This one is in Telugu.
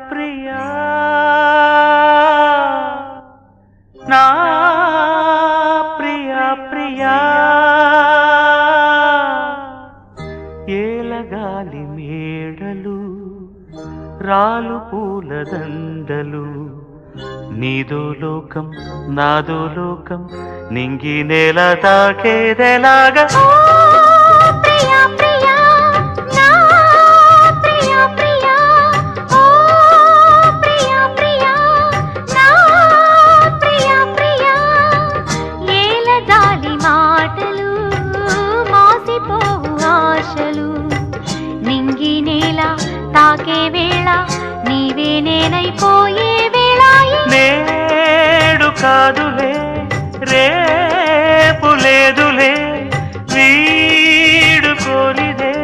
ప్రియా నా ప్రియా ప్రియా ఏలగాలి మేడలు రాలు పూల దండలు నీదో లోకం నాదో లోకం నింగి నేల తాకేదెలాగా నింగి నేల తాకే వేళ నీవే నేనైపోయే వేళ నేడు కాదులే రేపు లేదులే వీడు కోరిదే